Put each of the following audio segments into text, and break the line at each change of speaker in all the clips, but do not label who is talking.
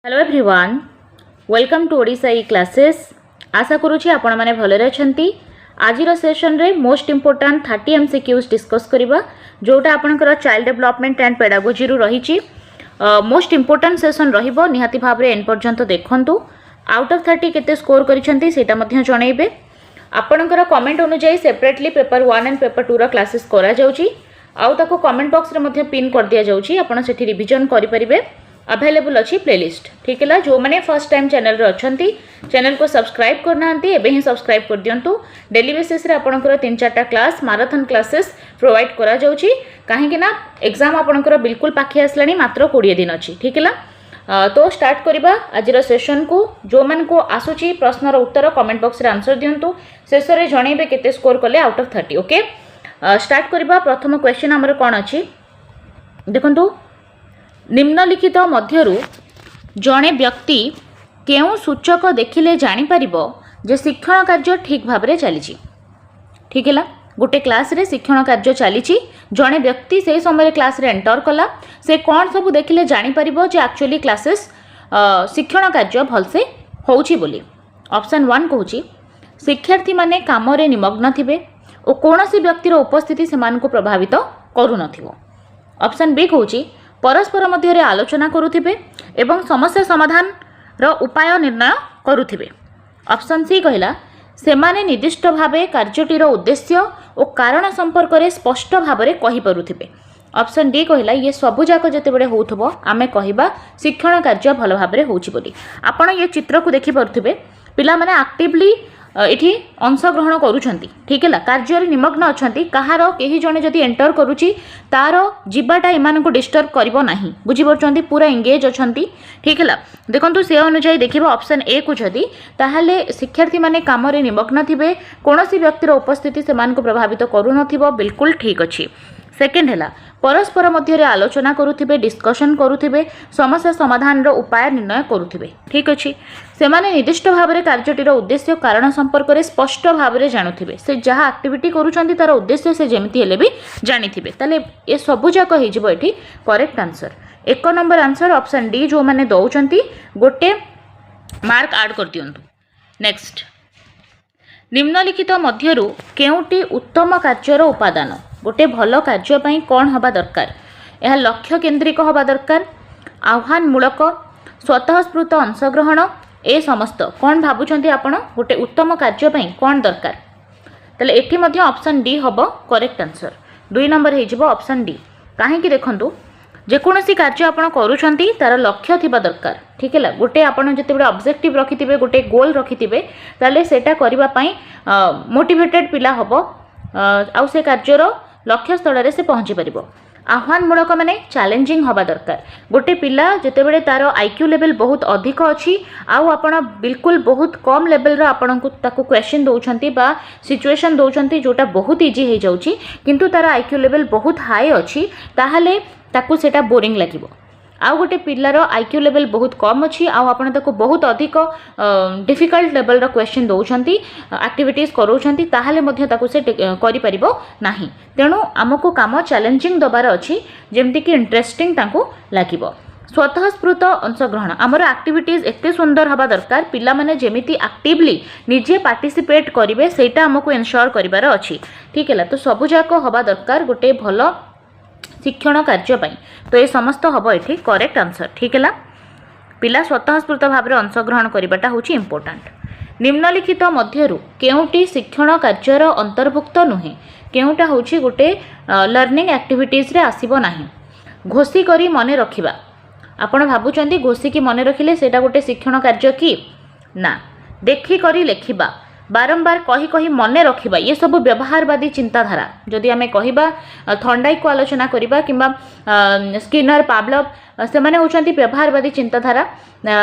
Hello everyone, welcome to Odisha E classes. आशा करुँची आपण मैंने भलरे अछंती। आजिर सेशन रे मोस्ट इम्पोर्टाट 30 MCQs डिस्कस करबा जोटा आपनकर चाइल्ड डेवलपमेंट एंड पेडागोजी रु रही। मोस्ट इम्पोर्टाट सेशन रहिबो, निहाती भाव रे एंड पर्यंत देखंतु। आउट ऑफ 30 केते स्कोर करिसेंती सेटा मध्य जणैबे। आपनकर कमेंट अनुसार सेपरेटली पेपर 1 एंड पेपर 2 रा क्लासेस करा जाउची। आउ ताको कमेंट बॉक्स रे मध्य पिन कर दिया जाउची। आपण सेठी रिवीजन करि परिबे। अवेलेबल अच्छी प्लेलिस्ट, ठीक है। जो मैंने फर्स्ट टाइम चैनल रे अछंती, चैनल को सब्सक्राइब करना एबे ही सब्सक्राइब कर दियंतु। डेली बेसिस रे आपनकर 3-4टा क्लास मैराथन क्लासेस प्रोवाइड करा जाउची। काहे ना एग्जाम आपनकर बिल्कुल पाखे आसलानी, मात्र 20 दिन अच्छी, ठीक है। तो स्टार्ट करबा आजिर सेशन को। जो मन को आसुची प्रश्नर उत्तर कमेंट बॉक्स रे आंसर दियंतु। शेष रे जणैबे केते स्कोर कले आउट ऑफ 30। ओके, स्टार्ट करबा। प्रथम क्वेश्चन हमर कोन अछि देखंतु। निम्नलिखित मध्यरु जड़े व्यक्ति केउ सूचक देखिले जानी परिबो जे शिक्षण कार्य ठीक भाव में चली, ठीक है। गोटे क्लास रे शिक्षण कार्य चली, जड़े व्यक्ति से समय क्लास रे एंटर कला, से कौन सब देखिले जानी परिबो जे एक्चुअली क्लासेस शिक्षण कार्य भलसे होउची बोली। ऑप्शन 1 कहूची शिक्षार्थी माने काम रे निमग्न थिबे और कोनोसी व्यक्तिर उपस्थिति सेमान को प्रभावित करू नथिबो। ऑप्शन बी कहूची परस्पर मध्य आलोचना करुथिबे एवं समस्या समाधान रो उपाय निर्णय करुथिबे। ऑप्शन सी कहला सेमाने निर्दिष्ट भावे कार्यटीर उद्देश्य और कारण संपर्क में स्पष्ट भाव में कहि परुथिबे। ऑप्शन डी कहला ये सबुजाक जेतेबेले होउथबो आमे कहिबा शिक्षण कार्य भल भाव में होउची बोली। आपण ये चित्र को देखि परुथिबे, पिला माने एक्टिवली एठी अंशग्रहण करुछंती, ठीक है। कार्य निमग्न अछंती, कहार केही जणे जदि एंटर करुची तार जीवाटा एमान को डिस्टर्ब करिवो नाही, बुझी परछंती, पूरा एंगेज अछंती, ठीक है। देखंतु से अनुसार देखिबा ऑप्शन ए को जदि ताहाले शिक्षार्थी माने काम रे निमग्न थिबे, कोनोसी व्यक्तिर उपस्थिति सेमान को प्रभावित करू नथिबो, बिल्कुल ठीक अछि। सेकेंड है परस्पर मध्य आलोचना करुथिबे, डिस्कशन करुथिबे, समस्या समाधान रो उपाय निर्णय करुथिबे, ठीक अच्छी। से माने निर्दिष्ट भाव में कार्यटीर उद्देश्य कारण संपर्क में स्पष्ट भाव में जानुथिबे, से जहाँ एक्टिविटी करुछंती तार उद्देश्य से जेमिति हेले भी जानिथिबे। ताले ये सबुजाक होइजिबो एठी correct answer. 1 number answer option D जो माने दउछंती गोटे मार्क ऐड कर दियंतु। नेक्स्ट, निम्नलिखित मध्यरु केउटी उत्तम कार्यर उपादान, गोटे भल कार्य कौन हवा दरकार। यह लक्ष्य केन्द्रिक हवा दरकार, आह्वानमूलक, स्वतःस्फूर्त अंशग्रहण, ए समस्त कौन भावुंट आपण गोटे उत्तम कार्य कौन दरकार। ताले एठी मध्य ऑप्शन डी हबो करेक्ट आंसर। 2 नंबर हो ऑप्शन डी। कहीं देखु जेकोसी कार्य आपण करूछंती तार लक्ष्य थिबा दरकार, ठीक है। गोटे आपण जते ऑब्जेक्टिव रखिथिबे, गोटे गोल रखिथिबे, ताले सेटा करिबा पई मोटिवेटेड पिला हबो आउ से कार्यर लक्ष्य स्थल रे से पहुँची पारिबो। आह्वानमूलक माने चैलेंजिंग हवा दरकार। गोटे पिला जेतेबेले तार आईक्यू लेवल बहुत अधिक अच्छी आउ आपण बिल्कुल बहुत कम लेवल रा आपण को ताको क्वेश्चन दउछंती बा सिचुएशन दउछंती जोटा बहुत इजी हे जाउची, किंतु तार आईक्यू लेवल बहुत हाई अच्छी, ताहाले ताको सेटा बोरिंग लागिबो। आउ गोटे पिलार आईक्यू लेवल बहुत कम अच्छी आउ आपण ताको बहुत अधिक डिफिकल्ट लेवल रा क्वेश्चन दउछंती, एक्टिविटीज कराउछंती, ताहाले मध्य ताको से करि परिबो नाही। तेणु आमको काम चैलेंजिंग दबार अच्छी, जेमति कि इंटरेस्टिंग ताको लागिबो। स्वतःस्फूर्त अंशग्रहण, आमर एक्टिविटीज एते सुंदर हवा दरकार, पिला माने जेमिति एक्टिवली निजे पार्टिसिपेट करिवे सेटा आमको एन्श्योर करिवार अच्छी, ठीक है। तो सबुजाक हवा दरकार गोटे भल शिक्षण कार्य पाई। तो ये समस्त हम ये करेक्ट आंसर, ठीक है। पिला स्वतःस्फूर्त भाव में अंशग्रहण करवाटा हूँ इम्पोर्टाट। निम्नलिखित मध्यरु केउटी शिक्षण कार्यर अंतर्भुक्त नुहे, केउटा हूँ गोटे लर्निंग एक्टिविटीज रे आसीबो नाही। घोषी करी मने रखिबा, आपण भाबुचंती घोषी की मने रखिले सेटा गोटे शिक्षण कार्य की ना। देखी करी लेखिबा, बारंबार कही कही मने रखिबा, ये सब व्यवहारवादी चिंताधारा। जदि आमे कहिबा थंडाई को आलोचना करिबा किंबा स्किनर, पावलव से माने होचंती व्यवहारवादी चिंताधारा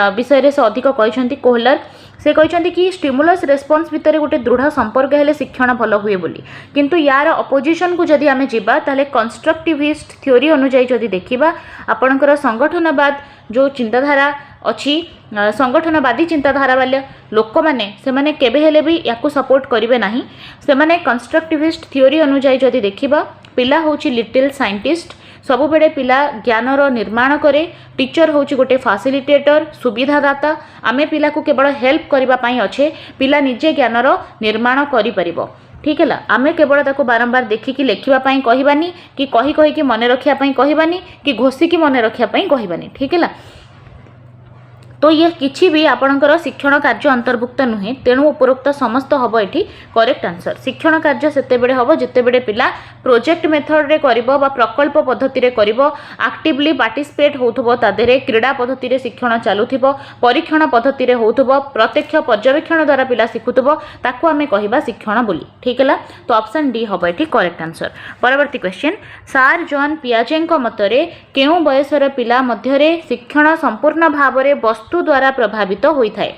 विषय से अधिक कहते। कोहलर से कहते कि स्टिमुलस रेस्पॉन्स भितर गोटे दृढ़ संपर्क हेले शिक्षण भल हुए बोली, किंतु यार अपोजिशन को जदि आमे जिबा ताले कंस्ट्रक्टिविस्ट थ्योरी अनुसार जदि देखिबा आपणकर संगठनवाद जो चिंताधारा अच्छी, संगठनवादी चिंताधारा वाले लोक मैंने से माने केबे हेले भी याकू सपोर्ट करेंगे ना। से माने कंस्ट्रक्टिविस्ट थ्योरी अनुसार जदि देखिबा पिला होची लिटिल साइंटिस्ट, सबु बेले पिला ज्ञानर निर्माण करे टीचर होची गोटे फैसिलिटेटर सुविधादाता आमे पिला को केवल हेल्प करबा पई अच्छे पिला निजे ज्ञानर निर्माण करि परिबो ठीक है आमे केवल ताको बारंबार देखिकी लेखिबा पई कहिबानी कि कही कही कि मने रखिया पई कहिबानी कि घोषी की मने रखिया पई कहिबानी ठीक है तो ये किछि भी आपणकर शिक्षण कार्य अंतर्भुक्त नुहे तेणु उपरोक्त समस्त हम ये करेक्ट आंसर शिक्षण कार्य सेते बेले हम जिते बेले पिला प्रोजेक्ट मेथड रे करिवो बा प्रकल्प पद्धति रे करिवो एक्टिवली पार्टिसिपेट होथबो तादेरे क्रीडा पद्धति रे शिक्षण चालुथिबो परीक्षण पद्धति रे होथबो प्रत्यक्ष पर्यवेक्षण द्वारा पिला शिखुथबो ताकू आमे कहिबा शिक्षण बोली ठीक है तो ऑप्शन डी हम ये करेक्ट आंसर परवर्ती क्वेश्चन सार जॉन पियाजे मतरे केउ बयसर पिला मध्यरे शिक्षण संपूर्ण भाव में वस्तु द्वारा प्रभावित होता है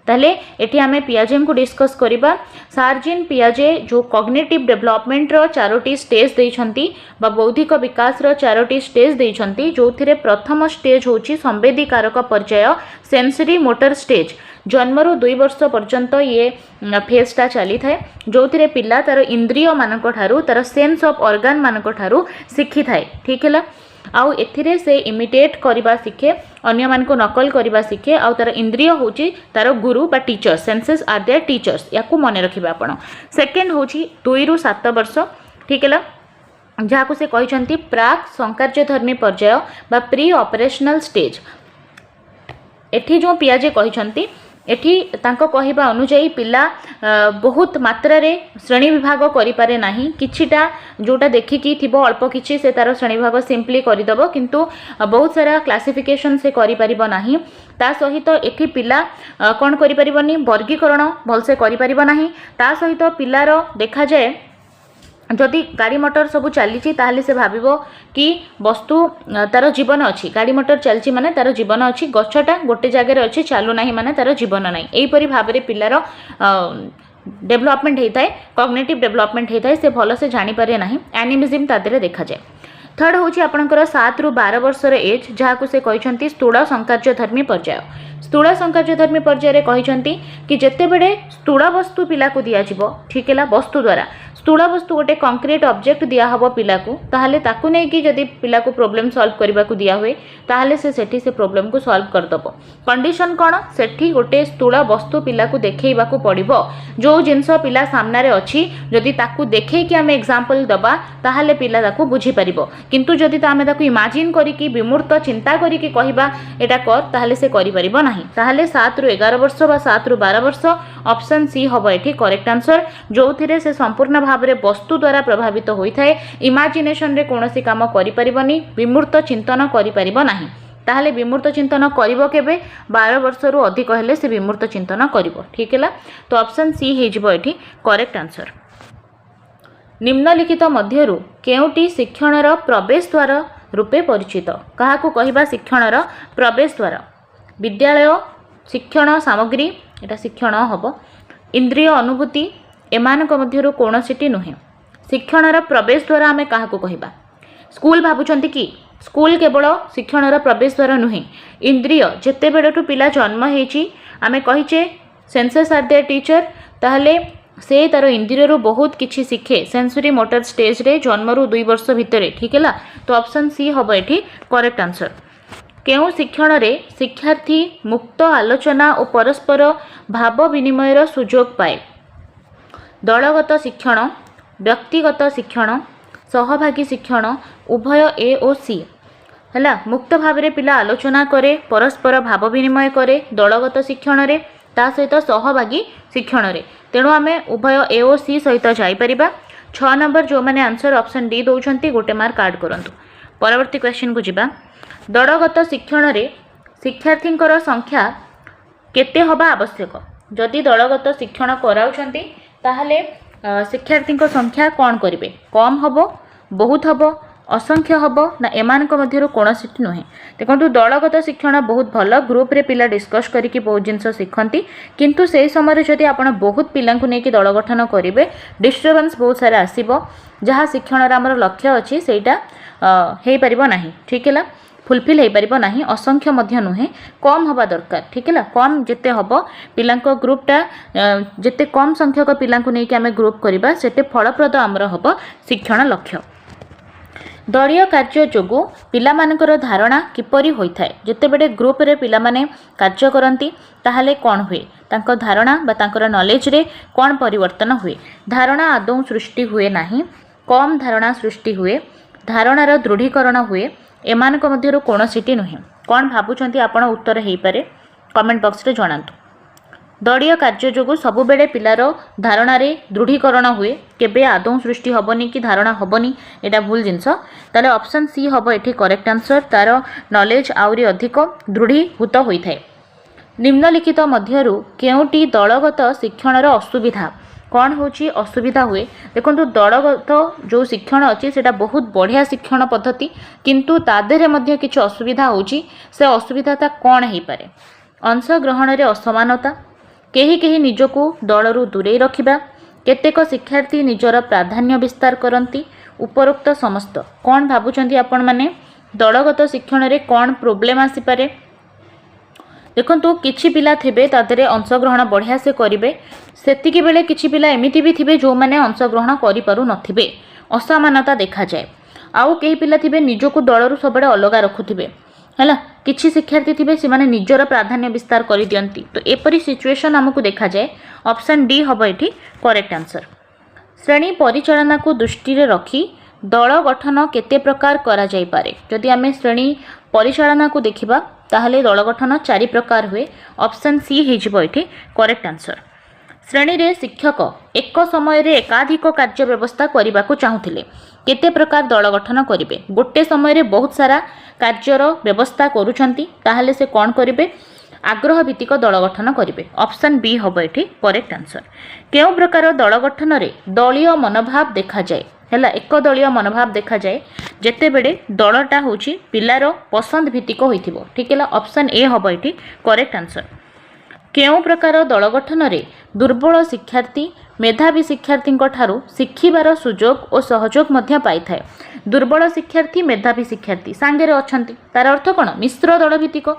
ताले एठी आमे पियाजे को डिस्कस करिबा सार्जिन पियाजे जो कॉग्निटिव डेवलपमेंट रो चारोटी स्टेज देइछंती बा बौद्धिक विकास रो चारोटी स्टेज देइछंती जोथिरे प्रथम स्टेज होची संवेदी कारक पर्याय सेंसरी मोटर स्टेज जन्मरू 2 वर्ष पर्यंत ये फेजटा चली थाए जो पिला तार इंद्रिय मानक ठारू तार सेंस ऑफ ऑर्गन मानक ठारू शिखी थाए ठीक है आउ एथिरे से इमिटेट करबा शिखे अन्य मान को नकल करबा शिखे आउ तार इंद्रिय होची तार गुरु बा teacher senses are their teachers याकू मने रखिबा आपण सेकंड होची 2 रु 7 वर्ष ठीक है जहाँ को से कहिसंती प्राक संकार्यधर्मी पर्याय बा प्री ऑपरेशनल स्टेज एठी जो पियाजे कहिसंती एठी तांको कहिबा अनुसार पिला बहुत मात्रा रे श्रेणी विभाग करि पारे नाही किछिटा जोटा देखिकी थिबो अल्प किछि से तार श्रेणी विभाग सिंपली करिदबो किंतु बहुत सारा क्लासिफिकेशन से करि परिबो नाही ता सहित एठी पिला कोन करि परिबोनी वर्गीकरण भलसे करि परिबो नाही ता सहित पिलार देखा जाए जदि गाड़ी मोटर सब चली ताहले से भाविबो कि वस्तु तार जीवन अच्छी गाड़ी मोटर चलची माने तार जीवन अच्छी गछटा गोटे जगह अच्छी चालू नाही माने तार जीवन नाही एहीपरि भाबरे पिलार डेवलपमेंट होता है कॉग्निटिव डेवलपमेंट होता है से भल से जानी पारे नाही एनिमिज्म तादेरे देखा जाए थर्ड होची आपनकर 7 रु 12 वर्ष रे एज जहाँ को से कहिसंती स्थूल संकार्यधर्मी पर्याय स्थूल संकार्यधर्मी पर्याय कहिसंती कि जेते बेडे स्थूल वस्तु पिला को दिया जिवो ठीक है वस्तु द्वारा स्थूल वस्तु गोटे कंक्रीट ऑब्जेक्ट दिया हबो पिला को ताहले ताकू नै कि जदि पिला को प्रॉब्लम सॉल्व करबा को दिया हुए ताहले से सेठी से प्रॉब्लम को सॉल्व कर दबो कंडीशन कोन सेठी गोटे स्थूल वस्तु पिला को देखैबा को पड़िबो जो जिंस पिला सामना रे अछि जदि ताकू देखै कि हम एग्जांपल दबा ताहले पिला ताकू बुझी परिबो किंतु जदि तामे ताकू इमेजिन करी कि विमूर्त चिंता करी कि कहिबा एटा कर ताहले से करि परिबो नाही ताहले 7 रु 11 वर्ष बा 7 रु 12 वर्ष ऑप्शन सी हबो एठी करेक्ट आंसर जोथिरे से संपूर्ण भाव में वस्तु द्वारा प्रभावित होता है इमेजिनेशन रे कोनोसी काम करि परिबनी विमूर्त चिंतन करि परिबो नाही ताहले विमूर्त चिंतन करिवो केबे 12 वर्ष रु अधिक हेले से विमूर्त चिंतन करिवो ठीक है तो ऑप्शन सी हे जिवो एठी करेक्ट आंसर निम्नलिखित मध्यरु केउटी शिक्षणर प्रवेश द्वार रूपे परिचित कहा को कहिबा शिक्षणर प्रवेश द्वार विद्यालय शिक्षण सामग्री एटा शिक्षण हबो इंद्रिय अनुभूति एमानक मध्यरु कोनोसीटी नुहे शिक्षणर प्रवेश द्वार आमे कहा को कहिबा स्कूल भाबुचंती कि स्कूल केवल शिक्षणर प्रवेश द्वार नुहे इंद्रिय जेते बेडटू पिला जन्म हेची आमे कहिचे सेंसेस आर देयर टीचर ताहले से तार इंद्रिय रु बहुत किछि शिखे सेंसरी मोटर स्टेज रे जन्मरू 2 वर्ष भितरे ठीक है तो ऑप्शन सी हबो एठी करेक्ट आंसर केउ शिक्षण रे शिक्षार्थी मुक्त आलोचना और परस्पर भाव विनिमयर सुजोग पाए दलगत शिक्षण व्यक्तिगत शिक्षण सहभागी शिक्षण उभय ए और सी है मुक्त भाव में पिला आलोचना करे परस्पर भाव विनिमय करे दलगत शिक्षण रे ता सहित सहभागी शिक्षण रे तेणु आम उभय ए और सी सहित जापर 6 नंबर जो मैंने आंसर ऑप्शन डी दौरान गोटे मार्क कार्ड करूँ परवर्ती क्वेश्चन को जीवा दलगत शिक्षण रे शिक्षार्थी संख्या केते हवा आवश्यक जदि दलगत शिक्षण कराउछंती ताहले शिक्षार्थी संख्या कौन करेंगे कम हम बहुत हम असंख्य हम ना एमानक मध्यरु कोनोसी नुहे देखो दलगत शिक्षण बहुत भल ग्रुप रे पिला डिस्कस करके बहुत जिनस शिखती किंतु से समय जदि आपण बहुत पिला नहीं दल गठन करेंगे डिस्टर्बेंस बहुत सारा आसब जहाँ शिक्षण आमर लक्ष्य अच्छी सेटा हो पार ना ठीक है फुलफिल हो पार ना असंख्य मध्य नुहे कम हवा दरकार ठीक है कम जिते हम पिला ग्रुपटा जिते कम संख्यक पिला नहीं आम ग्रुप करवा से फलप्रद आमर हम शिक्षण लक्ष्य दलीय कार्य जोगु पिलामानकर धारणा किपरि होइथाय जेतेबेले ग्रुप रे पिलामाने कार्य करंती ताहाले कोन हुए तांको धारणा बा तांकर नॉलेज रे कोन परिवर्तन हुए धारणा आदौ सृष्टि हुए नाही कम धारणा सृष्टि हुए धारणार दृढ़ीकरण हुए एमानक मध्यरु कोनोसीटी नुहे कोन भाबुचंती आपण उत्तर हेई पारे कमेंट बॉक्स रे जणांतु दलीय कार्य जोगु सबुबेले पिलार धारणारे दृढ़ीकरण हुए केबे आदौ सृष्टि हबनी कि धारणा हबनी एटा भूल जिंस ताले ऑप्शन सी हबो एठी करेक्ट आंसर तार नॉलेज आउरी अधिक दृढ़ीभूत होइथाय निम्नलिखित मध्यरु केउटी दलगत शिक्षणर असुविधा कौन होची असुविधा हुए देखो दलगत जो शिक्षण अच्छी से बहुत बढ़िया शिक्षण पद्धति किंतु तादेरे मध्य किछ असुविधा होची से असुविधाता कौन हो पारे अंशग्रहण रे असमानता केही केही निजको दलरू दूरे रखिबा केतेक शिक्षार्थी निजर प्राधान्य विस्तार करती उपरोक्त समस्त कौन भाबुचंती आपण माने दलगत शिक्षण रे कौन प्रोब्लेम आसी पारे देखो किछि पिला थिबे तादेरे अंशग्रहण बढ़िया से करिवे सेतिकी बेले किछि पिला एमिति भी थिबे जो माने अंशग्रहण करि पारु नथिबे असमानता देखा जाए आउ केही पिला थिबे निजको दलरू सबडे अलगा रखुथिबे हैला किछि शिक्षार्थी थिबे से माने निजर प्राधान्य विस्तार करि दियंती तो एपरि सिचुएशन हमकु देखा जाए ऑप्शन डी हबो एठी करेक्ट आंसर श्रेणी परिचालना को दृष्टि रे रखी दल गठन केते प्रकार करा जाय पारे जदि आमे श्रेणी परिचालना को देखिबा ताहले दल गठन 4 प्रकार हुए ऑप्शन सी हेजिबो एठी करेक्ट आंसर श्रेणी रे शिक्षक एक समय रे एकाधिक कार्य व्यवस्था करने को चाहूले केते प्रकार दल गठन करेंगे गोटे समय रे बहुत सारा कार्यर व्यवस्था करुछंती ताहले से कौन करेंगे आग्रह भित्तिक दल गठन करेंगे ऑप्शन बी हम ये करेक्ट आंसर केउ प्रकार दल गठन रे दलीय मनोभाव देखा जाए हैला एक दलीय मनोभाव देखा जाए जेते बेडे दलटा होची पिलार पसंद भित्तिक होइथिबो ठीक है ऑप्शन ए हम ये करेक्ट आंसर केउ प्रकार दल गठन रे दुर्बल शिक्षार्थी मेधावी शिक्षार्थी ठारू शिखिबार सुजोग और सहयोग मध्य पाई थाए दुर्बल शिक्षार्थी मेधावी शिक्षार्थी सांगे अछंती तार अर्थ कौन मिश्र दल भित्तिक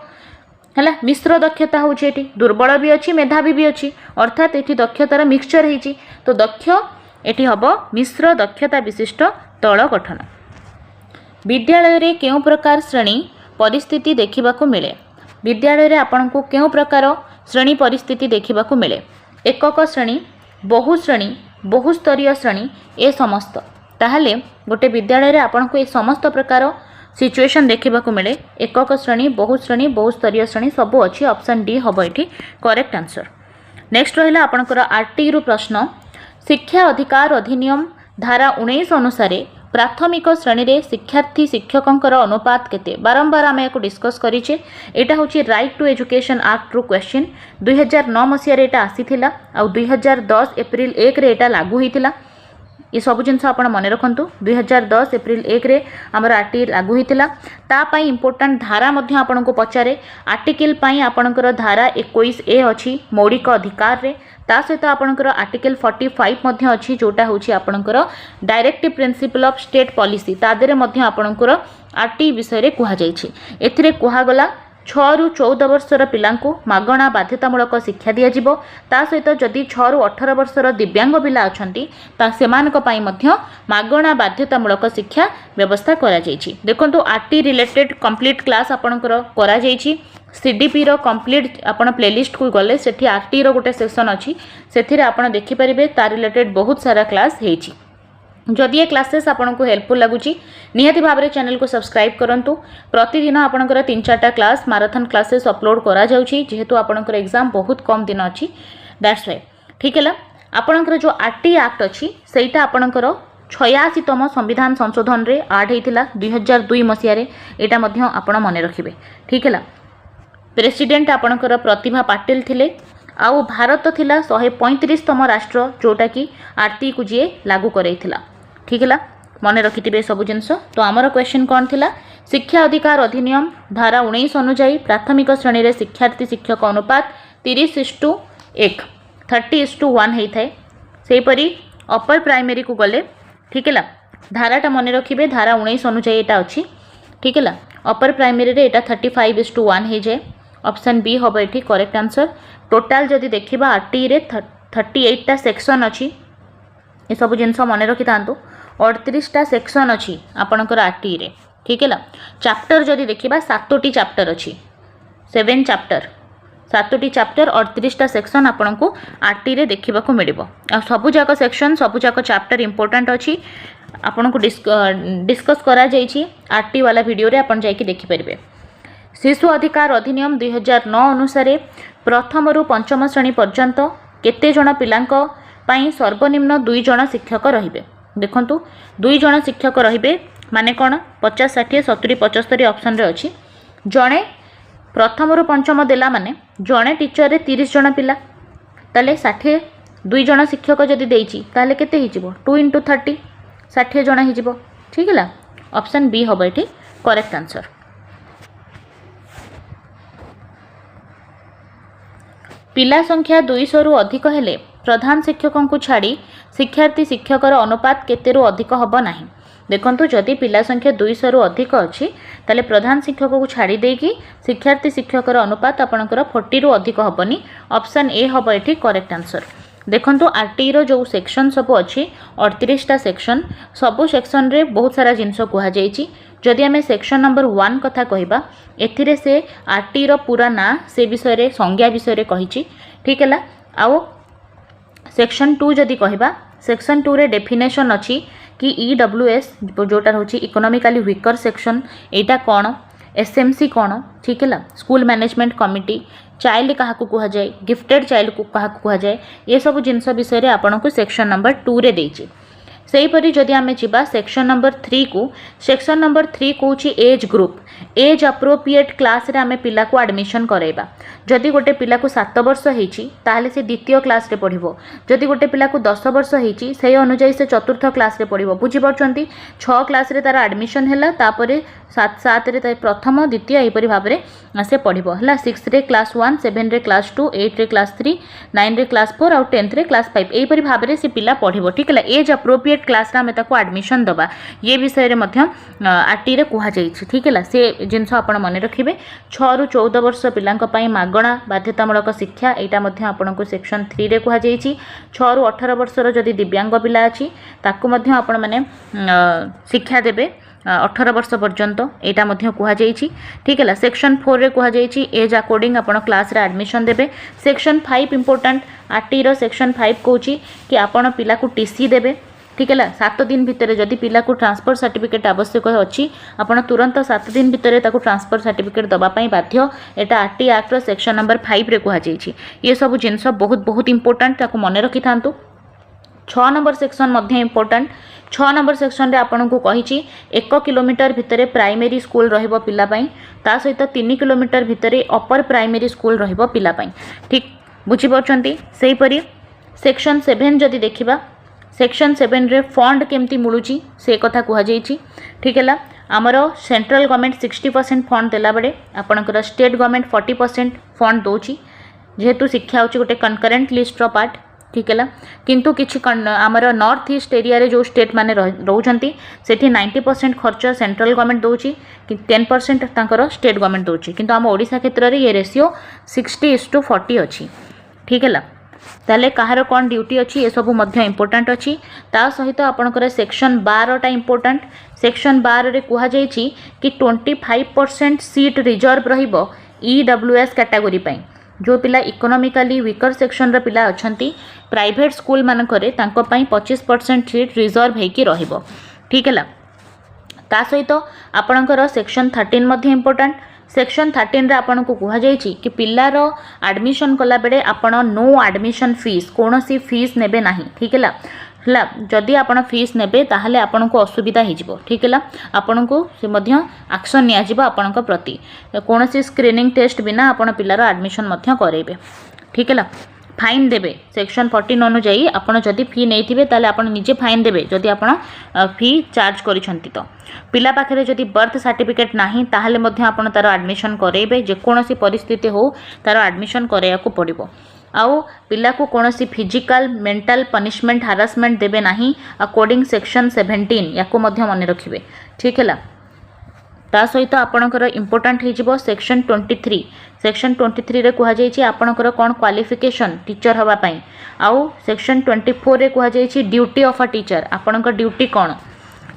है मिश्र दक्षता हूँ ये दुर्बल भी अच्छी मेधावी भी अच्छी अर्थात ये दक्षतार मिक्सचर होती तो दक्ष ये हम मिश्र दक्षता विशिष्ट दल गठन विद्यालय रे केउ प्रकार श्रेणी परिस्थिति देखा मिले विद्यालय रे आपन को केउ प्रकार श्रेणी परिस्थिति देखा मिले एकक श्रेणी बहुस्तरीय श्रेणी ए समस्त ताहले गोटे विद्यालय रे आपन को ए समस्त प्रकार सिचुएशन देखा मिले एकक श्रेणी बहुस्तरीय श्रेणी सबू अच्छी ऑप्शन डी हम ये करेक्ट आंसर नेक्स्ट रहा आपंकर आरटी रु प्रश्न शिक्षा अधिकार अधिनियम धारा 19 अनुसार प्राथमिक श्रेणी रे शिक्षार्थी शिक्षकों अनुपात केते बारंबार आम या डिस्कस करें यहाँ हूँ राइट टू एजुकेशन एक्ट रु क्वेश्चन 2009 मसीह आसी आ 2010 एप्रिल 1 रे एटा लागू होता ये सब जिन आप मन रखु 2010 एप्रिल 1 रे आमर आरटी लागू होता तापाई इंपोर्टाट धारा आपन को पचारे आर्टिकल आपणकर धारा 21A अच्छी मौलिक अधिकार रे ता सहित आपणकर आर्टिकल 45 अच्छी जोटा हूँ आपणकर directive principle of state policy तादेरे आपणकर आरटी विषय रे कुहा जायछि एथिरे कुहागला 6 रु 14 वर्षर पिलांकु मागणा बाध्यतामूलक शिक्षा दियाजिबो ता सहित जदि 6 रु 18 वर्षर दिव्यांग पिला अछंती ता सेमानक पई मध्य मागणा बाध्यतामूलक शिक्षा व्यवस्था करा जायछि देखंतु आरटी रिलेटेड कंप्लीट क्लास आपणकर करा जायछि सीडीपी रो कंप्लीट आपण प्लेलिस्ट को गले सेठी आरटी रो गोटे सेक्शन अछि सेथिरे आपण देखि परिबे ता रिलेटेड बहुत सारा क्लास हेछि जदि ये क्लासेस आपन को हेल्पफुल लगुच निहाती भाव में चैनल को सब्सक्राइब करूँ प्रतिदिन आपंकर 3-4टा क्लास मैराथन क्लासेस अपलोड करा जाउछि जेहेतु आपंकर एग्जाम बहुत कम दिन अच्छी दैट्स वाई ठीक है आपंकर जो आरटी एक्ट अच्छी सेटा आपंकर 86तम संविधान संशोधन रे ऐड होता 2002 मसीह यहाँ आपण मन रखिए ठीक है प्रेसिडेंट आपंकर प्रतिभा पाटिल थिले आउ भारत थिला 135तम राष्ट्र जोटा कि आरटी को जी लागू करैथिला ठीक है मन रखिथे सब जिनस तो आमर क्वेश्चन कौन थिला शिक्षा अधिकार अधिनियम धारा 19 अनुजाई प्राथमिक श्रेणी रे शिक्षार्थी शिक्षक अनुपात 30:1 30:1 होता है सेपरी अपर प्राइमरी को गले ठीक है धाराटा मन रखिए धारा 19 अनुजाई यहाँ अच्छी ठीक है अपर प्राइमरी रे यहाँ 35:1 हो जाए ऑप्शन बी हम ये करेक्ट आंसर टोटाल जदि देखा आरटी रे 38टा सेक्शन अच्छी ये सब जिनस मन रखि था 38टा सेक्शन अच्छी आपणकर आरटी रे ठीक है। चैप्टर जदि देखा 7टी चैप्टर अच्छी 7 चैप्टर 7टी चैप्टर 38टा सेक्शन आपन को आरटी रे देखा मिल सबुजाक सेक्शन सबुजाक चैप्टर इंपोर्टेंट अच्छी आपन को डिस्कस करा जाइछि आरटी वाला वीडियो रे आपन जाइए देखिपारे। शिशु अधिकार अधिनियम 2009 अनुसार प्रथम रु पंचम श्रेणी पर्यंत केते जण पिलांक पई सर्वनिम्न 2 जण शिक्षक रहिबे। देखंतु 2 जण शिक्षक रहिबे माने कोन 50 60 70 75 ऑप्शन रे अछि। जणे प्रथम रु पंचम देला माने जणे टीचर रे 30 जण पिला ताले 60 2 जण शिक्षक जदि देइछि ताले केते हिजिबो 2 * 30 60 जण हिजिबो ठीक है। ऑप्शन बी हबो एठी करेक्ट आंसर। पिला संख्या 200 रु अधिक हेले प्रधान शिक्षकों को छाड़ी शिक्षार्थी शिक्षकर अनुपात केते रु अधिक हबो नाही। देखंतु जदि पिला संख्या 200 रु अधिक अछि ताले प्रधान शिक्षक को छाड़ी देकी शिक्षार्थी शिक्षकर अनुपात आपनकर 40 रु अधिक हबनी। ऑप्शन ए हबो एठी करेक्ट आंसर। देखंतु आरटी रो जो सेक्शन सब अच्छी 38टा सेक्शन सबु सेक्शन रे बहुत सारा जिनस कुहा जाइछि। जदि आमे सेक्शन नंबर 1 कथा कहिबा एथिरे से आरटी रो पूरा ना से विषय रे संज्ञा विषय रे कहिछि ठीक है। आउ सेक्शन 2 जदि कहिबा सेक्शन 2 रे डेफिनेशन अछि कि ईडब्ल्यूएस जोटा होछि इकोनॉमिकली वीकर सेक्शन एटा कोन एसएमसी कोन ठीक है। स्कूल मैनेजमेंट कमिटी चाइल्ड क्या कह जाए गिफ्टेड चाइल्ड को क्या कह जाए ये सब जिनस विषय रे आपन को सेक्शन नंबर 2 रे देछि। सेहीपरि जदि आमे जिबा सेक्शन नंबर 3 को सेक्शन नंबर 3 कहूँ age group age appropriate class रे आमे पिला को एडमिशन कराइबा। जदि गोटे पिला को 7 वर्ष होइछि ताहले से द्वितीय क्लास रे पढ़िबो। जदि गोटे पिला को 10 वर्ष होइछि सेही अनुसार से चतुर्थ क्लास रे पढ़िबो। बुझि परछंती 6 क्लास रे तार एडमिशन हैला तापरे 7 रे प्रथम द्वितीय एहिपरि भाव रे से पढ़िबो हला। 6 रे क्लास 1 7 रे क्लास 2 8 रे क्लास 3 9 रे क्लास 4 और 10 रे क्लास 5 एहिपरि भाव रे से पिला पढ़िबो ठीक है। एज अप्रोप्रिएट क्लास रे आमे ताको एडमिशन दबा ये विषय रे मध्य आरटी रे कुहा जाइछि ठीक है। से जिनस आपण मन रखिबे 6 रु 14 वर्ष पिलांक पई मागणा बाध्यतामूलक शिक्षा एटा मध्य आपण को सेक्शन 3 रे कुहा जाइछि। 6 रु 18 वर्षर जदि दिव्यांग पिला अछि ताको मध्य आपण माने शिक्षा देबे 18 वर्ष पर्यंत एटा मध्य कुहा जाइछि ठीक है। सेक्शन 4 रे कुहा जाइछि एज अकॉर्डिंग आपण क्लास रे एडमिशन देबे। सेक्शन 5 इंपोर्टेंट आरटी रो सेक्शन 5 कहूछि कि आपण पिला को टीसी देबे ठीक है। 7 दिन भितर जदि पिला को ट्रांसफर सर्टिफिकेट आवश्यक अछि आपण तुरंत 7 दिन भितर ताको ट्रांसफर सर्टिफिकेट दबा पई बाध्य। एटा आरटी एक्ट रो सेक्शन नंबर 5 रे कुहा जाइछि। ये सब जिनस बहुत बहुत इंपोर्टेंट ताको मन रखि थांतु। 6 नंबर सेक्शन मध्य इंपोर्टेंट 6 नंबर सेक्शन रे आपन को कहिछि 1 किलोमीटर भितर प्राइमरी स्कूल रहिबो पिला पई ता सहित 3 किलोमीटर भितर अपर प्राइमरी स्कूल रहिबो पिला पई ठीक बुझि परछंती। सेही परि सेक्शन 7 जदि देखिबा सेक्शन 7 रे फंड केमती मिलुची से कथा कुहा जाइछि ठीक है। आमर सेंट्रल गवर्नमेंट 60% फंड देला बडे आपनकर स्टेट गवर्नमेंट 40% फंड दोची जेहेतु शिक्षा होची गोटे कनकरेंट लिस्ट रो पार्ट ठीक है। किंतु किछि आमर नॉर्थ ईस्ट एरिया रे जो स्टेट माने रहउछंती सेठी 90% खर्च सेंट्रल गवर्नमेंट दोची कि 10% तांकर स्टेट गवर्नमेंट दोची किंतु आम ओडिशा क्षेत्र रे ये रेशियो 60:40 अछि ठीक है। ताले कहार कौन ड्यूटी अच्छी ये सब मध्य इंपोर्टेंट अच्छी ता सहित आपनकर सेक्शन 12 टा इंपोर्टेंट। सेक्शन 12 रे कुहा जाइछि कि 25% सीट रिजर्व रहिबो ईडब्ल्यूएस कैटेगरी पई जो पिला इकोनॉमिकली वीकर सेक्शन रे पिला अछंती प्राइवेट स्कूल मानकरे तांको पई 25% सीट रिजर्व हेकी रहिबो ठीक है। ता सहित आपनकर सेक्शन 13 मध्य इंपोर्टेंट। सेक्शन 13 रे आपन को कहा जाइछि कि पिल्लार एडमिशन कला बेले आपन नो एडमिशन फीस कोनोसी फीस नेबे नाही ठीक है। हला जदि आपन फीस नेबे ताहले आपन को असुविधा हिजिबो ठीक है। आपन को से मध्य एक्शन निया जिवो आपन को प्रति कोनोसी स्क्रीनिंग टेस्ट बिना आपन पिल्लार एडमिशन मध्य करेबे ठीक है। फाइन देबे सेक्शन 14 अनुଯାयी आपन जदि फी नैथिबे ताले आपन निजे फाइन देबे जदि आपन फी चार्ज करिसंती तो पिला पाखरे जदि बर्थ सर्टिफिकेट नाही ताहले मध्य आपन तार एडमिशन करेबे जे कोनोसी परिस्थिति हो तार एडमिशन करया को पड़िबो। आउ पिला को कोनोसी फिजिकल मेंटल पनिशमेंट हारासमेंट देबे नाही अकॉर्डिंग सेक्शन 17 याको मध्य मन रखिबे ठीक है। ता सहित आपणकर इंपोर्टेंट हो सेक्शन 23 सेक्शन 23 रे कह जाइए आपणकर कौन क्वालिफिकेशन टीचर हवा पाई आउ सेक्शन 24 रे कह जाइए ड्यूटी ऑफ अ टीचर आपणकर ड्यूटी कौन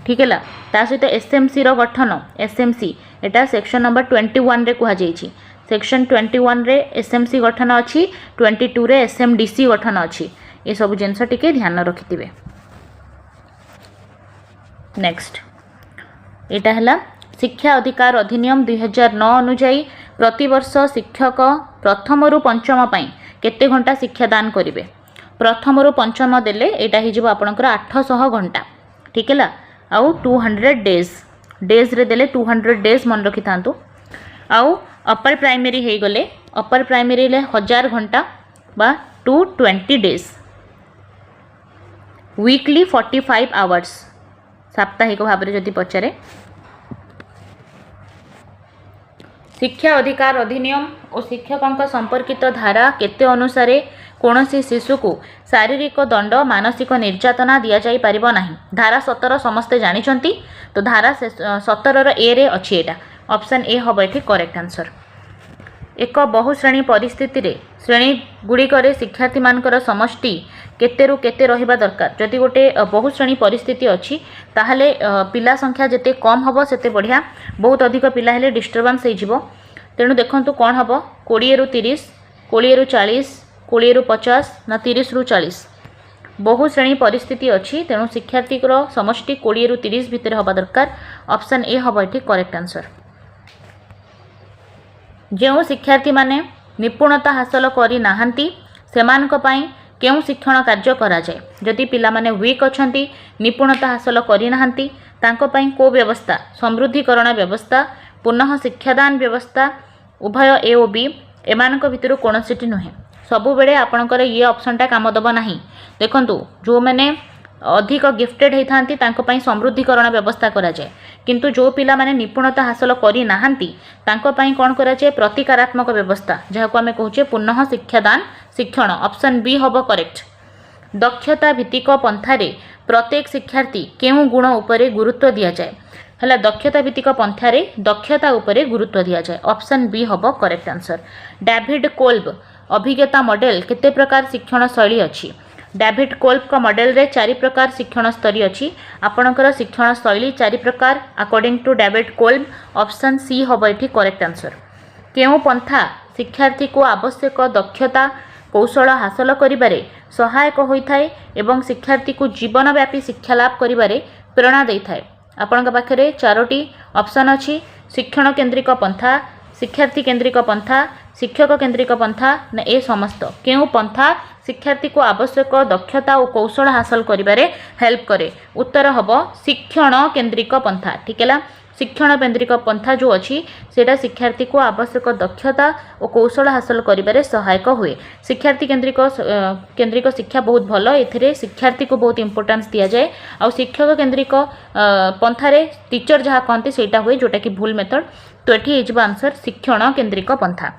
ठीक है ता सहित एसएमसी रो गठन एसएमसी एटा सेक्शन नंबर 21 रे कह जाइए सेक्शन 21 रे एसएमसी गठन अच्छी 22 रे एसएमडीसी गठन अच्छी ये सब जिनस टिके ध्यान रखिथिबे। नेक्स्ट एटा हला शिक्षा अधिकार अधिनियम 2009 अनुଯାयी प्रतिवर्ष शिक्षक प्रथम रु पंचम पाई केते घंटा शिक्षादान करिवे प्रथम रु पंचम देले एटा हि जिवो आपनकर 800 घंटा ठीक है आउ 200 डेज रे देले 200 डेज मन रखि थांतु आउ अपर प्राइमरी हे गले अपर प्राइमरी ले 1000 घंटा बा 220 डेज वीकली 45 आवर्स साप्ताहिक भाव में जदि पचारे शिक्षा अधिकार अधिनियम और शिक्षकों संपर्कित धारा केते अनुसार कौन शिशु को शारीरिक दंड मानसिक निर्यातना दि जाई परिबो नाही धारा 17 समस्ते जानिचंती तो धारा 17 ए रे अच्छी एटा ऑप्शन ए हम ये करेक्ट आंसर। एक बहुश्रेणी परिस्थिति रे श्रेणी गुड़िक शिक्षार्थी मानकर समष्टि केतेरु केते रहिबा दरकार जदि गोटे बहुश्रेणी परिस्थिति अच्छी ताहले पिला संख्या जेते कम हबो सेते बढ़िया बहुत अधिक पिला हेले डिस्टर्बेंस हो जिवो तेणु देखंतु कोन हबो 20 रु 30 20 रु 40 20 रु 50 ना 30 रु 40 बहुश्रेणी परिस्थिति अच्छी तेणु शिक्षार्थी समष्टि 20 रु 30 भितर हबा दरकार ऑप्शन ए हबो एठी करेक्ट आंसर। जो शिक्षार्थी माने निपुणता हासिल करि नाहंती सेमानक पई केउ शिक्षण कार्य करा जाए जदि पिला माने वीक अछंती निपुणता हासिल करि नाहंती तांको पई को व्यवस्था समृद्धिकरण व्यवस्था पुनः शिक्षादान व्यवस्था उभय ए ओ बी एमानक भितर कोनोसिटी नुहे सबु बेले आपनकर ये ऑप्शनटा काम दब नाही देखंतु जो माने अधिक गिफ्टेड होती तांको पई समृद्धिकरण व्यवस्था करा जाए किंतु जो पिला माने निपुणता हासिल करि नाहंती तांको पई कोन करा जाए प्रतिकारात्मक व्यवस्था जहाको आमे कहूचे पुनः शिक्षादान शिक्षण ऑप्शन बी हबो करेक्ट। दक्षता भित्तिक पंथारे प्रत्येक शिक्षार्थी केउ गुण उपरे गुरुत्व दिया जाए हला दक्षता भित्तिक पंथारे दक्षता उपरे गुरुत्व दिया जाए ऑप्शन बी हबो करेक्ट आंसर। डेविड कोल्ब अभिज्ञता मॉडल केते प्रकार शिक्षण शैली अछि डेविड कोल्ब का मॉडल रे 4 प्रकार शिक्षण स्तरी अछि आपणकर शिक्षण शैली 4 प्रकार according to David Kolb option C हबो एठी करेक्ट आंसर। केउ पंथा शिक्षार्थी को आवश्यक दक्षता कौशल हासिल करिबारे सहायक होइथाय एवं शिक्षार्थी को जीवनव्यापी शिक्षा लाभ करिबारे प्रेरणा देइथाय आपणक पाखरे 4टी ऑप्शन अछि शिक्षण केंद्रिक पंथा शिक्षार्थी केंद्रिक पंथा शिक्षक केंद्रिक पंथा ना ए समस्त केउ पंथा शिक्षार्थी को आवश्यक दक्षता और कौशल हासिल करिबारे हेल्प करे उत्तर हबो शिक्षण केंद्रिक पंथा ठीक है शिक्षण केंद्रिक पंथा जो अच्छी सेटा शिक्षार्थी को आवश्यक दक्षता और कौशल हासिल करिबारे सहायक हुए शिक्षार्थी केंद्रिक शिक्षा बहुत भल एथिरे शिक्षार्थी को बहुत इंपोर्टेंस दिया जाए और शिक्षक केंद्रिक पंथारे टीचर जहाँ कहते सेटा हुए जोटा कि भूल मेथड तो ये आंसर शिक्षण केंद्रिक पंथा।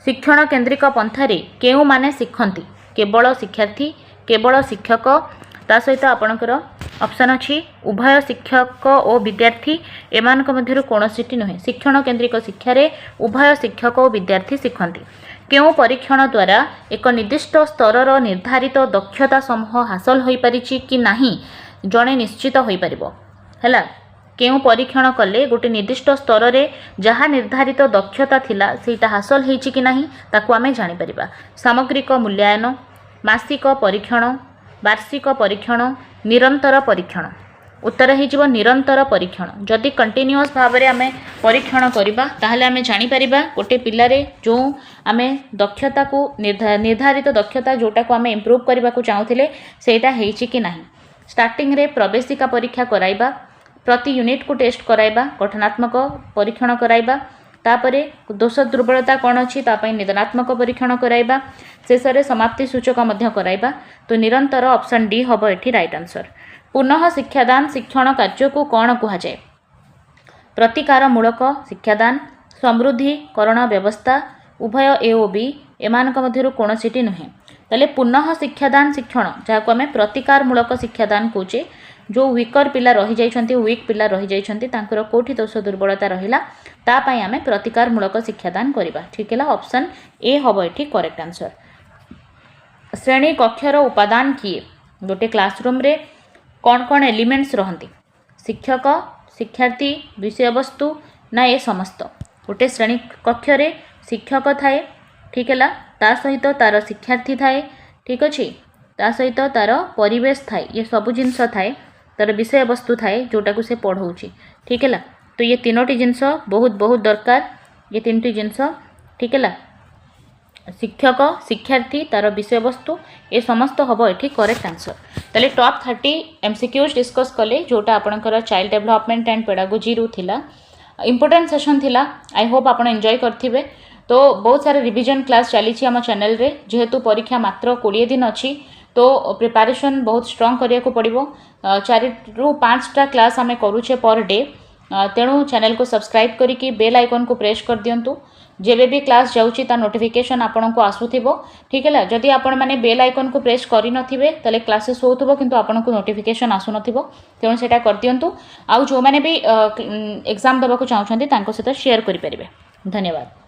शिक्षण केंद्रिक पंथारे केउ माने शिखंती केवल शिक्षार्थी केवल शिक्षक ता सहित आपणकर ऑप्शन अच्छी उभय शिक्षक और विद्यार्थी एमानक मध्यरु कोनोसिटी नुहे शिक्षण केंद्रिक शिक्षारे उभय शिक्षक और विद्यार्थी शिखंती केउ परीक्षण द्वारा एक निर्दिष्ट स्तरर निर्धारित दक्षता समूह हासिल होई परिछि कि नाही जणे निश्चित होई परिबो हैला केउ परीक्षण कले गोटे निर्दिष्ट स्तर रे जहाँ निर्धारित दक्षता थिला सेटा हासिल होईछि कि नाही ताकू आमे जानि परिबा सामग्रिक मूल्यांकन मासिक परीक्षण वार्षिक परीक्षण निरंतर परीक्षण उत्तर हो निरंतर परीक्षण जदि कंटिन्यूअस भाव में आमे परीक्षण करिबा ताहले आमे जानि परिबा गोटे पिल्लारे जो आमे दक्षता को निर्धारित दक्षता जोटा को आमे इंप्रूव करबा को चाहूथिले सेटा हेछि कि नाही स्टार्टिंग रे प्रवेशिका परीक्षा कराइबा प्रति यूनिट को टेस्ट कराइबा गठनात्मक परीक्षण कराइबा तापरे दोष दुर्बलता कौन अच्छी तापाई निदानात्मक परीक्षण कराइबा शेष में समाप्ति सूचक मध्य कराइबा तो निरंतर ऑप्शन डी हबो एठी राइट आंसर। पुनः शिक्षादान शिक्षण कार्य को कौन कह जाए प्रतिकारमूलक शिक्षादान समृद्धिकरण व्यवस्था उभय ए ओ बी एमानक मध्यरु कोनोसिटी नुहे ताले पुनः शिक्षादान शिक्षण जहाँ को आम प्रतिकारमूलक शिक्षादान कौचे जो वीकर पिला रही जाइछन्ति वीक पिला रही जाइछन्ति तांकर कोठी दोष दुर्बलता रहिला ता पई आमे प्रतिकारमूलक शिक्षादान करिबा ठीक है ऑप्शन ए हबो एठी करेक्ट आंसर। श्रेणी कक्षर उपादान किए गोटे क्लासरूम रे कौन कौन एलिमेंट्स रहंती शिक्षक शिक्षार्थी विषय वस्तु ना ए समस्त गोटे श्रेणी कक्ष रे शिक्षक थाए ठीक है ता सहित तार शिक्षार्थी थाए ठीक अच्छे ता सहित तार परिवेश थाए ये सब जिनस थाए तार विषय वस्तु थाए जोटा को से पढ़ाऊँगी ठीक है तो ये तीनोटी जिनस बहुत बहुत दरकार ये तीनोटी जिनस ठीक है शिक्षक शिक्षार्थी तार विषय वस्तु ये समस्त हम ये करेक्ट आंसर। ताले टॉप 30 एमसीक्यूज डिस्कस कले जोटा आपणकर चाइल्ड डेवलपमेंट एंड पेडागोजी रु थिला इंपोर्टेंट सेशन थिला आई होप आपण एंजॉय करथिबे। तो बहुत सारे रिवीजन क्लास चली आम चैनल रे जेहेतु परीक्षा मात्र 20 दिन अच्छी तो प्रिपरेशन बहुत स्ट्रांग करिया को पड़िबो 4 रु 5टा क्लास आमे करूछे पर डे तेणु चैनल को सब्सक्राइब करिकी बेल आइकन को प्रेस कर दियंतु जेबे भी क्लास जाउची ता नोटिफिकेशन आपन को आसुथिबो ठीक है जदि आपण माने बेल आइकन को प्रेस करि नथिबे तले क्लासेस होउथबो किंतु आपन को नोटिफिकेशन आसु नथिबो तेणु सेटा कर दियंतु आउ जो माने भी एग्जाम देबा को चाहउछन्ती तांको सहित शेयर करि परिबे। धन्यवाद।